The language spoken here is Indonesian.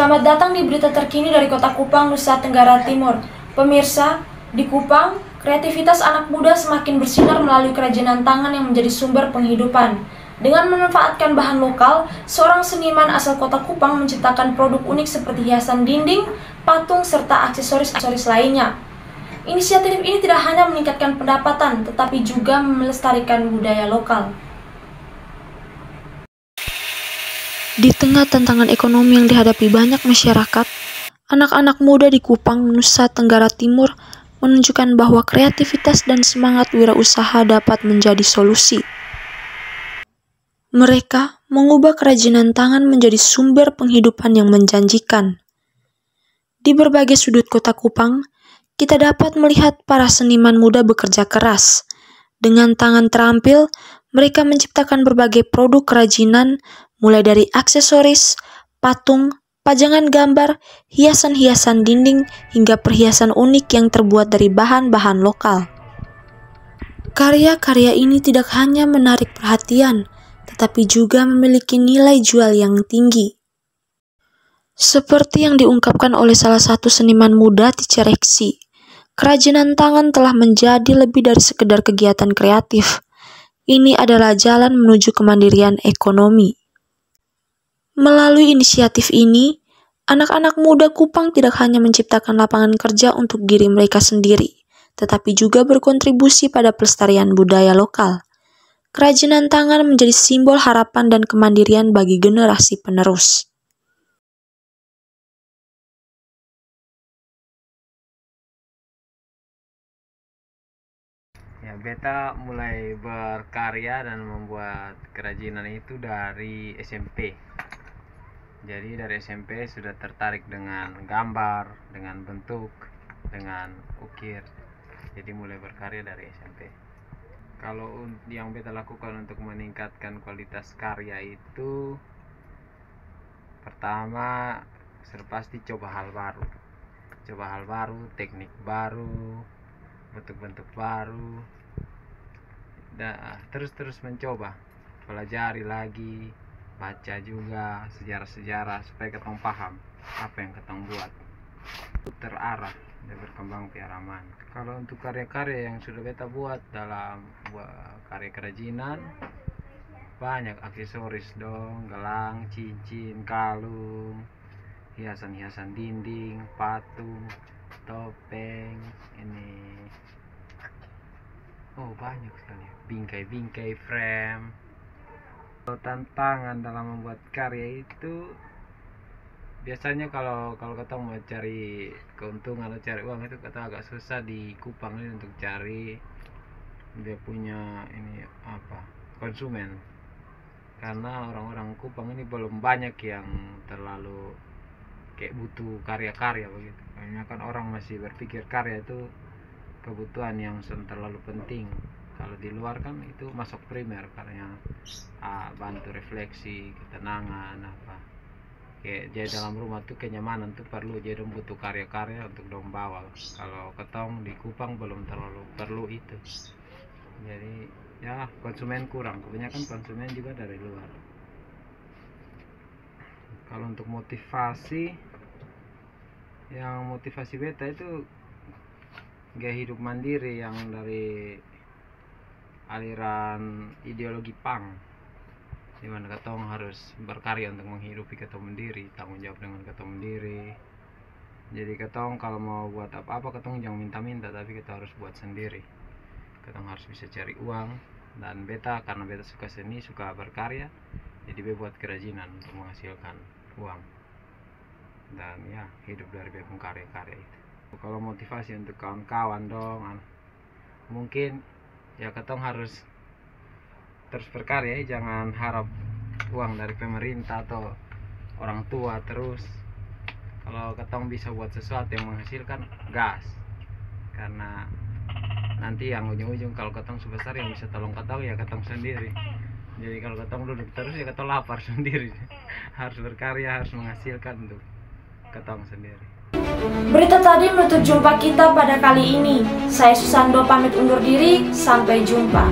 Selamat datang di berita terkini dari Kota Kupang, Nusa Tenggara Timur. Pemirsa, di Kupang, kreativitas anak muda semakin bersinar melalui kerajinan tangan yang menjadi sumber penghidupan. Dengan memanfaatkan bahan lokal, seorang seniman asal Kota Kupang menciptakan produk unik seperti hiasan dinding, patung, serta aksesoris lainnya. Inisiatif ini tidak hanya meningkatkan pendapatan, tetapi juga melestarikan budaya lokal. Di tengah tantangan ekonomi yang dihadapi banyak masyarakat, anak-anak muda di Kupang, Nusa Tenggara Timur menunjukkan bahwa kreativitas dan semangat wirausaha dapat menjadi solusi. Mereka mengubah kerajinan tangan menjadi sumber penghidupan yang menjanjikan. Di berbagai sudut Kota Kupang, kita dapat melihat para seniman muda bekerja keras. Dengan tangan terampil, mereka menciptakan berbagai produk kerajinan, mulai dari aksesoris, patung, pajangan gambar, hiasan-hiasan dinding, hingga perhiasan unik yang terbuat dari bahan-bahan lokal. Karya-karya ini tidak hanya menarik perhatian, tetapi juga memiliki nilai jual yang tinggi. Seperti yang diungkapkan oleh salah satu seniman muda, Teacher Rexy, kerajinan tangan telah menjadi lebih dari sekedar kegiatan kreatif. Ini adalah jalan menuju kemandirian ekonomi. Melalui inisiatif ini, anak-anak muda Kupang tidak hanya menciptakan lapangan kerja untuk diri mereka sendiri, tetapi juga berkontribusi pada pelestarian budaya lokal. Kerajinan tangan menjadi simbol harapan dan kemandirian bagi generasi penerus. Ya, beta mulai berkarya dan membuat kerajinan itu dari SMP. Jadi dari SMP sudah tertarik dengan gambar, dengan bentuk, dengan ukir. Jadi mulai berkarya dari SMP. Kalau yang beta lakukan untuk meningkatkan kualitas karya itu, pertama sudah pasti coba hal baru, teknik baru, bentuk-bentuk baru. Terus mencoba, pelajari lagi, baca juga sejarah-sejarah supaya ketong paham apa yang ketong buat, terarah dan berkembang piaraman. Kalau untuk karya-karya yang sudah beta buat dalam karya kerajinan, banyak aksesoris dong, gelang, cincin, kalung, hiasan-hiasan dinding, patung, topeng, ini banyak sekali, bingkai-bingkai, frame. Tantangan dalam membuat karya itu biasanya kalau kita mau cari keuntungan atau cari uang itu kita agak susah di Kupang ini untuk cari dia punya konsumen, karena orang-orang Kupang ini belum banyak yang terlalu kayak butuh karya-karya begitu. Karena kan orang masih berpikir karya itu kebutuhan yang terlalu penting. Kalau di luar kan itu masuk primer, karena bantu refleksi, ketenangan, kayak jadi dalam rumah tuh kenyamanan tuh perlu, jadi butuh karya-karya untuk dong bawa. Kalau ketong di Kupang belum terlalu perlu itu. Jadi ya konsumen kurang, kebanyakan konsumen juga dari luar. Kalau untuk motivasi beta itu gaya hidup mandiri yang dari aliran ideologi punk, dimana ketong harus berkarya untuk menghidupi ketong sendiri, tanggung jawab dengan ketong sendiri. Jadi ketong kalau mau buat apa-apa ketong jangan minta-minta, tapi kita harus buat sendiri. Ketong harus bisa cari uang, dan karena beta suka seni, suka berkarya, jadi beta buat kerajinan untuk menghasilkan uang dan ya hidup dari beta karya-karya itu. Kalau motivasi untuk kawan-kawan dong, mungkin ya ketong harus terus berkarya, jangan harap uang dari pemerintah atau orang tua terus. Kalau ketong bisa buat sesuatu yang menghasilkan, gas, karena nanti yang ujung-ujung kalau ketong sebesar yang bisa tolong ketong ya ketong sendiri. Jadi kalau ketong duduk terus ya ketong lapar sendiri. Harus berkarya, harus menghasilkan untuk ketong sendiri. Berita tadi menutup jumpa kita pada kali ini. Saya Susando pamit undur diri, sampai jumpa.